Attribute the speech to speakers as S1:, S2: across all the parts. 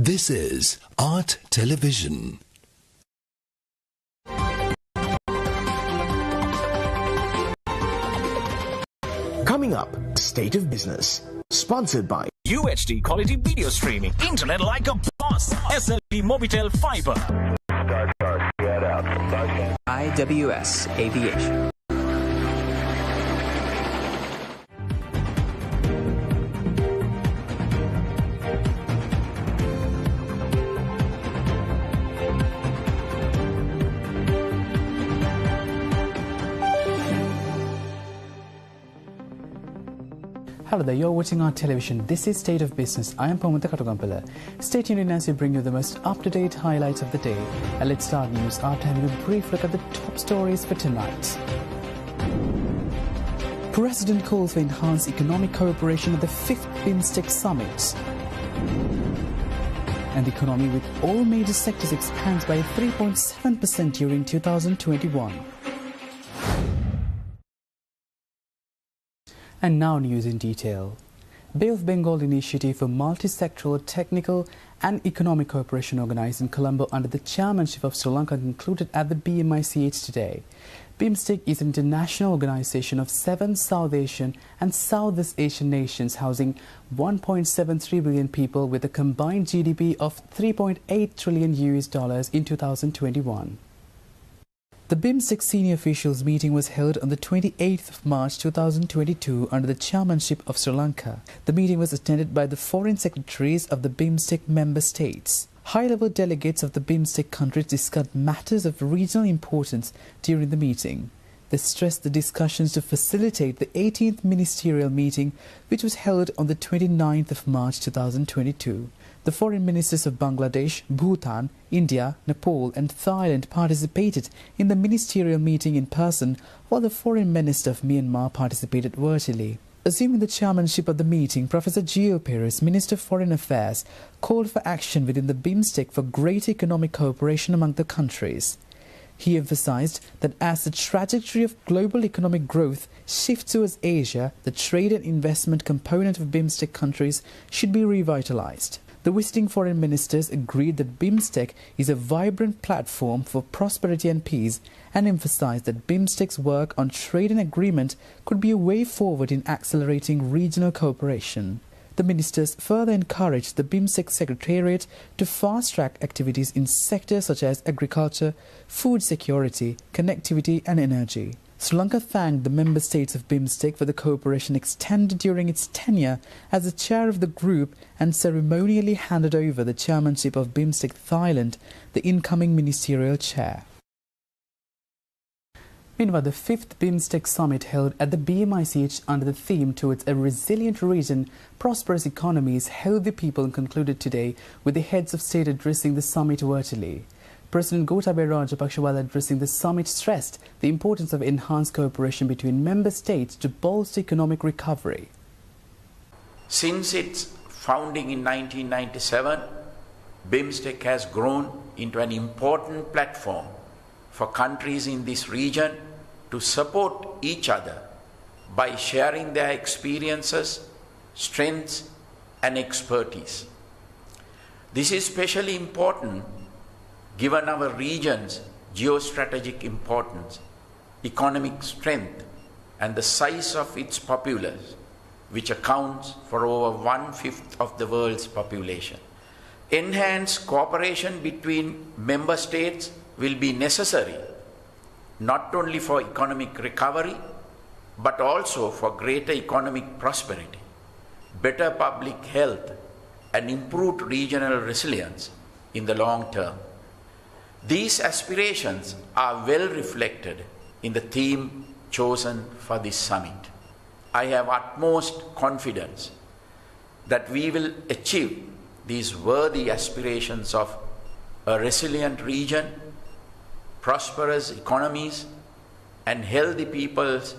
S1: This is Art Television.
S2: Coming up, State of Business, sponsored by
S3: UHD quality video streaming, internet like a boss, SLP Mobitel Fiber.
S4: IWS Aviation.
S5: Hello there, you're watching our television. This is State of Business. I am Pamantha Katugampala. Stay tuned in as we bring you the most up-to-date highlights of the day. And let's start news after having a brief look at the top stories for tonight. President calls for enhanced economic cooperation at the 5th BIMSTEC Summit. And the economy with all major sectors expands by 3.7% during 2021. And now news in detail. Bay of Bengal Initiative for Multi-Sectoral Technical and Economic Cooperation organised in Colombo under the chairmanship of Sri Lanka concluded at the BMICH today. BIMSTEC is an international organisation of 7 South Asian and Southeast Asian nations housing 1.73 billion people with a combined GDP of $3.8 trillion in 2021. The BIMSTEC senior officials meeting was held on the 28th of March 2022 under the chairmanship of Sri Lanka. The meeting was attended by the foreign secretaries of the BIMSTEC member states. High-level delegates of the BIMSTEC countries discussed matters of regional importance during the meeting. They stressed the discussions to facilitate the 18th ministerial meeting, which was held on the 29th of March 2022. The foreign ministers of Bangladesh, Bhutan, India, Nepal and Thailand participated in the ministerial meeting in person, while the foreign minister of Myanmar participated virtually. Assuming the chairmanship of the meeting, Professor Gio Perez, Minister of Foreign Affairs, called for action within the BIMSTEC for greater economic cooperation among the countries. He emphasized that as the trajectory of global economic growth shifts towards Asia, the trade and investment component of BIMSTEC countries should be revitalized. The visiting foreign ministers agreed that BIMSTEC is a vibrant platform for prosperity and peace and emphasized that BIMSTEC's work on trade and agreement could be a way forward in accelerating regional cooperation. The ministers further encouraged the BIMSTEC Secretariat to fast-track activities in sectors such as agriculture, food security, connectivity and energy. Sri Lanka thanked the member states of BIMSTEC for the cooperation extended during its tenure as the chair of the group and ceremonially handed over the chairmanship of BIMSTEC Thailand, the incoming ministerial chair. Meanwhile, the 5th BIMSTEC Summit held at the BMICH under the theme Towards a Resilient Region, Prosperous Economies, Healthy People concluded today with the heads of state addressing the summit virtually. President Gotabaya Rajapaksa, while addressing the summit, stressed the importance of enhanced cooperation between member states to bolster economic recovery.
S6: Since its founding in 1997, BIMSTEC has grown into an important platform for countries in this region to support each other by sharing their experiences, strengths and expertise. This is especially important given our region's geostrategic importance, economic strength and the size of its populace, which accounts for over 1/5 of the world's population. Enhanced cooperation between member states will be necessary not only for economic recovery but also for greater economic prosperity, better public health and improved regional resilience in the long term. These aspirations are well reflected in the theme chosen for this summit. I have utmost confidence that we will achieve these worthy aspirations of a resilient region, prosperous economies, and healthy peoples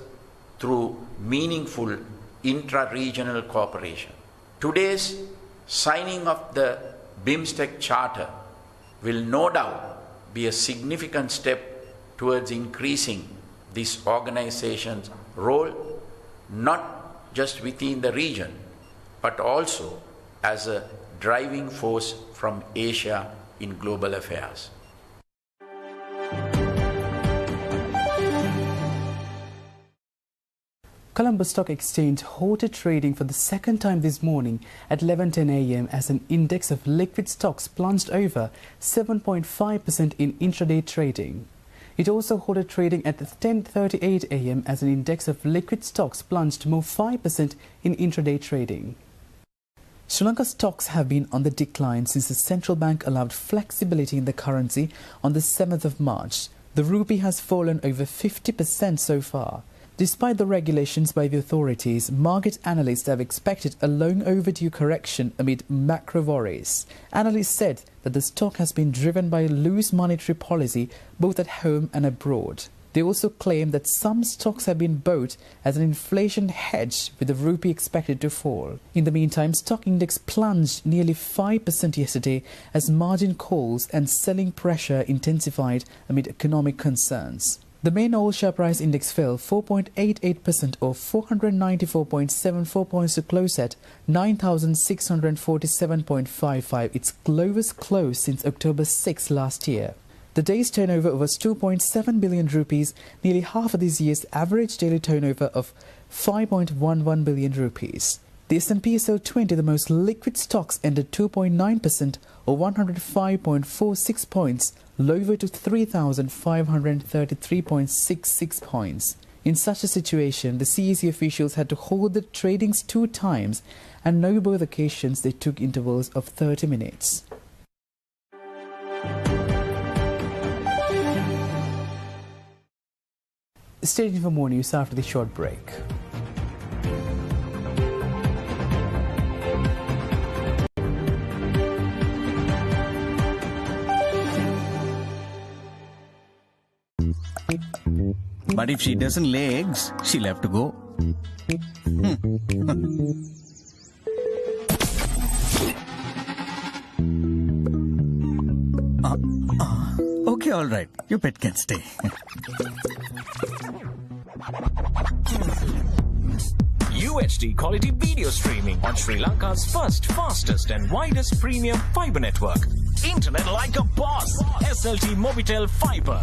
S6: through meaningful intra-regional cooperation. Today's signing of the BIMSTEC Charter will no doubt be a significant step towards increasing this organization's role, not just within the region, but also as a driving force from Asia in global affairs.
S5: Colombo Stock Exchange halted trading for the second time this morning at 11:10 a.m. as an index of liquid stocks plunged over 7.5% in intraday trading. It also halted trading at 10:38 a.m. as an index of liquid stocks plunged more 5% in intraday trading. Sri Lanka stocks have been on the decline since the central bank allowed flexibility in the currency on the 7th of March. The rupee has fallen over 50% so far. Despite the regulations by the authorities, market analysts have expected a long overdue correction amid macro worries. Analysts said that the stock has been driven by loose monetary policy both at home and abroad. They also claim that some stocks have been bought as an inflation hedge with the rupee expected to fall. In the meantime, stock index plunged nearly 5% yesterday as margin calls and selling pressure intensified amid economic concerns. The main all-share price index fell 4.88% or 494.74 points to close at 9,647.55, its lowest close since October 6 last year. The day's turnover was 2.7 billion rupees, nearly half of this year's average daily turnover of 5.11 billion rupees. The S&P SL 20, the most liquid stocks, ended 2.9% or 105.46 points lower to 3,533.66 points. In such a situation, the CEC officials had to hold the tradings 2 times, and on both occasions they took intervals of 30 minutes. Stay tuned for more news after the short break.
S7: But if she doesn't lay eggs, she'll have to go. Okay, all right. Your pet can stay.
S3: UHD quality video streaming on Sri Lanka's first, fastest and widest premium fiber network. Internet like a boss. SLT Mobitel Fiber.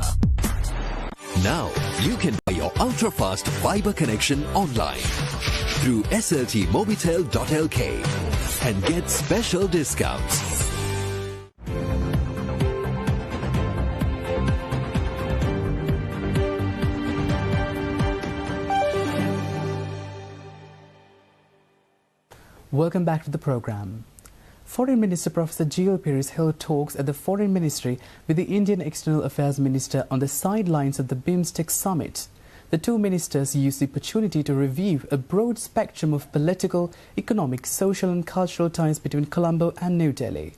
S1: Now you can buy your ultra-fast fiber connection online through sltmobitel.lk and get special discounts.
S5: Welcome back to the program. Foreign Minister Professor Geo Pires held talks at the Foreign Ministry with the Indian External Affairs Minister on the sidelines of the BIMSTEC summit. The two ministers used the opportunity to review a broad spectrum of political, economic, social and cultural ties between Colombo and New Delhi.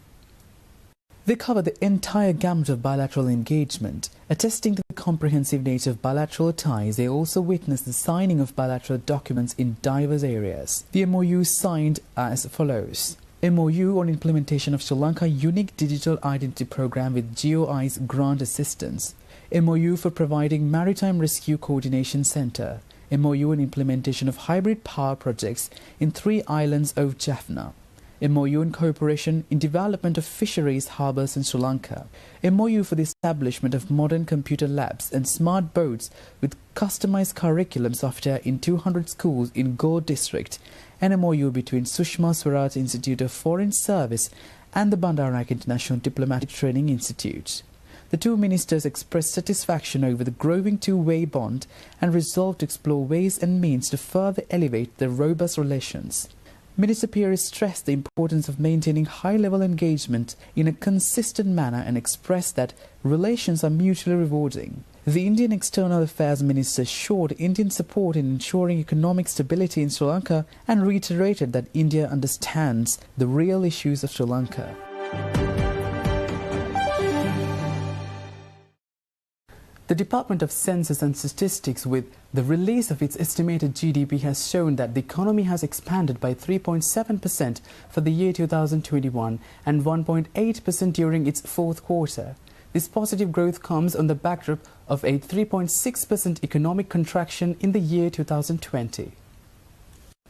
S5: They covered the entire gamut of bilateral engagement. Attesting to the comprehensive nature of bilateral ties, they also witnessed the signing of bilateral documents in diverse areas. The MOU signed as follows. MOU on implementation of Sri Lanka Unique Digital Identity Program with GeoEye's grant assistance. MOU for providing Maritime Rescue Coordination Centre. MOU on implementation of hybrid power projects in 3 islands of Jaffna. MOU on cooperation in development of fisheries harbours in Sri Lanka. MOU for the establishment of modern computer labs and smart boats with customized curriculum software in 200 schools in Gore district. An MOU between Sushma Swaraj Institute of Foreign Service and the Bandaranaike International Diplomatic Training Institute. The two ministers expressed satisfaction over the growing two-way bond and resolved to explore ways and means to further elevate their robust relations. Minister Pires stressed the importance of maintaining high-level engagement in a consistent manner and expressed that relations are mutually rewarding. The Indian External Affairs Minister assured Indian support in ensuring economic stability in Sri Lanka and reiterated that India understands the real issues of Sri Lanka. The Department of Census and Statistics, with the release of its estimated GDP, has shown that the economy has expanded by 3.7% for the year 2021 and 1.8% during its fourth quarter. This positive growth comes on the backdrop of a 3.6% economic contraction in the year 2020.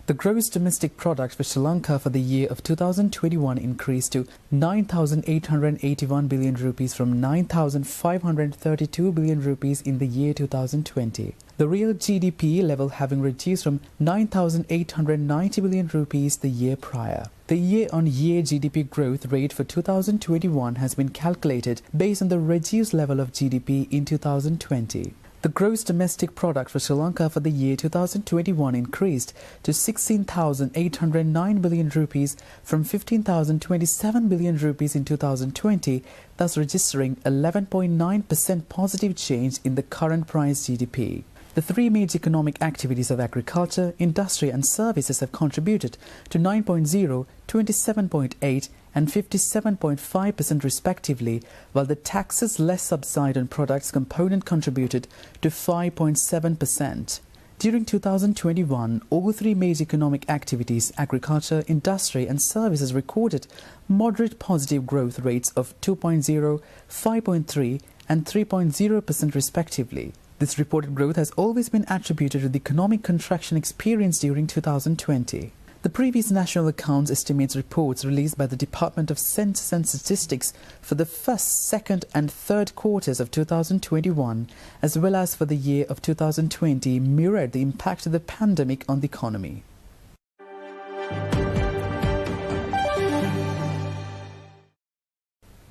S5: The gross domestic product for Sri Lanka for the year of 2021 increased to 9,881 billion rupees from 9,532 billion rupees in the year 2020. The real GDP level having reduced from 9,890 billion rupees the year prior. The year-on-year GDP growth rate for 2021 has been calculated based on the reduced level of GDP in 2020. The gross domestic product for Sri Lanka for the year 2021 increased to 16,809 billion rupees from 15,027 billion rupees in 2020, thus registering 11.9% positive change in the current price GDP. The three major economic activities of agriculture, industry and services have contributed to 9.0, 27.8 and 57.5% respectively, while the taxes less subside on products component contributed to 5.7%. During 2021, all three major economic activities, agriculture, industry and services, recorded moderate positive growth rates of 2.0, 5.3 and 3.0% respectively. This reported growth has always been attributed to the economic contraction experienced during 2020. The previous national accounts estimates reports released by the Department of Census and Statistics for the first, second and third quarters of 2021, as well as for the year of 2020, mirrored the impact of the pandemic on the economy.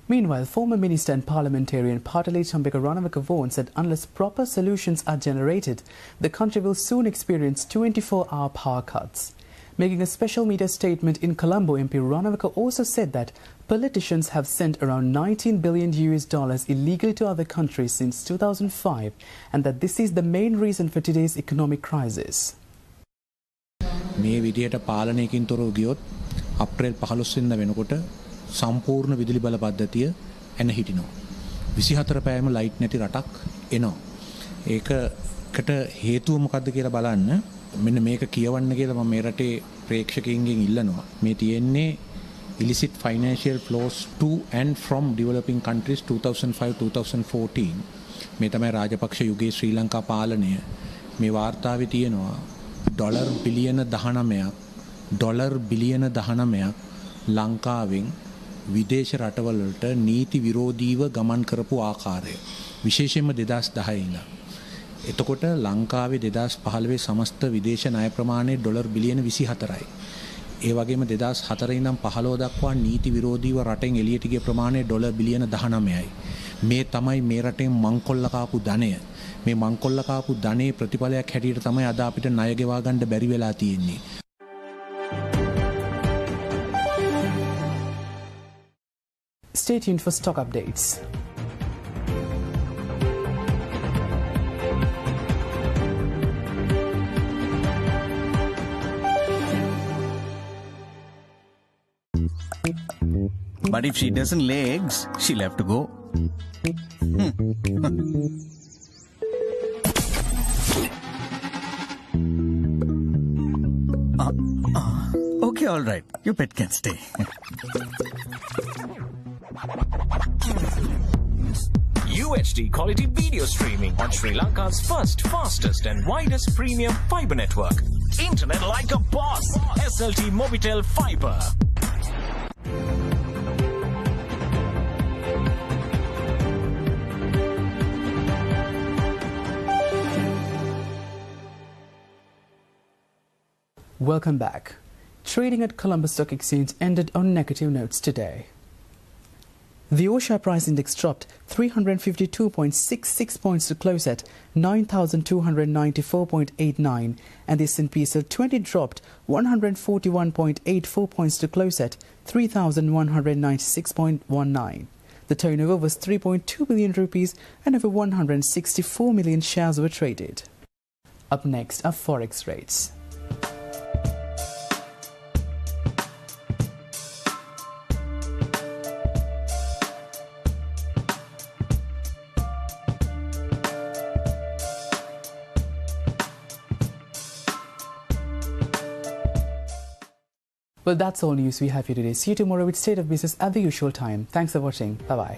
S5: Meanwhile, former Minister and Parliamentarian Patali Chambika Ranawaka warns that unless proper solutions are generated, the country will soon experience 24-hour power cuts. Making a special media statement in Colombo, MP Ranawaka also said that politicians have sent around $19 billion illegally to other countries since 2005 and that this is the main reason for today's economic crisis.
S8: මේ විදියට පාලනයකින් තොරව ගියොත් අප්‍රේල් 15 වෙනිදා වෙනකොට සම්පූර්ණ විදුලි බල පද්ධතිය එන හිටිනවා. 24 පැයම ලයිට් නැති රටක් එනවා. ඒකට හේතුව මොකද්ද කියලා බලන්න. මෙන්න මේක කියවන්න කියලා මම මේ රටේ ප්‍රේක්ෂකයින්ගෙන් ඉල්ලනවා. මේ තියෙන්නේ illicit financial flows to and from developing countries 2005-2014. මේ තමයි රාජපක්ෂ යුගයේ ශ්‍රී ලංකා පාලනය. මේ වාර්තාවේ තියෙනවා ඩොලර් බිලියන 19ක් ලංකාවෙන් විදේශ රටවල වලට නීති විරෝධීව ගමන් කරපු ආකාරය විශේෂයෙන්ම 2010 ඉඳන්. එතකොට ලංකාවේ 2015 සමස්ත විදේශ ණය ප්‍රමාණය ඩොලර් බිලියන 24යි. ඒ වගේම 2004 ඉඳන් 15 දක්වා නීති විරෝධීව රටෙන් එළියට ගිය ප්‍රමාණය ඩොලර් බිලියන 19යි. මේ තමයි මේ රටෙන් මංකොල්ල කාපු ධනය. මේ මංකොල්ල කාපු ධනේ ප්‍රතිඵලයක් හැටියට තමයි අද අපිට ණය ගෙවා ගන්න බැරි වෙලා තියෙන්නේ.
S5: Stay tuned for stock updates.
S7: But if she doesn't lay eggs, she'll have to go. Okay, all right. Your pet can stay.
S3: UHD quality video streaming on Sri Lanka's first, fastest and widest premium fiber network. Internet like a boss. SLT Mobitel Fiber.
S5: Welcome back. Trading at Colombo Stock Exchange ended on negative notes today. The All-Share Price Index dropped 352.66 points to close at 9,294.89 and the S&P 20 dropped 141.84 points to close at 3,196.19. The turnover was 3.2 billion rupees and over 164 million shares were traded. Up next are Forex rates. Well, that's all news we have here today. See you tomorrow with State of Business at the usual time. Thanks for watching. Bye-bye.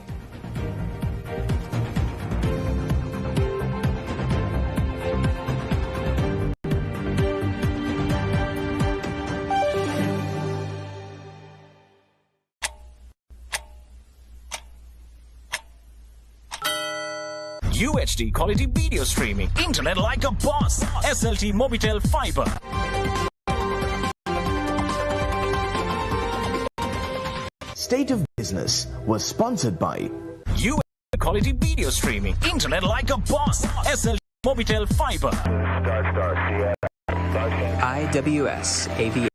S3: UHD quality video streaming. Internet like a boss. SLT Mobitel Fiber.
S2: State of Business was sponsored by
S3: UHD quality video streaming. Internet like a boss. SLT Mobitel Fiber.
S4: IWS Aviation.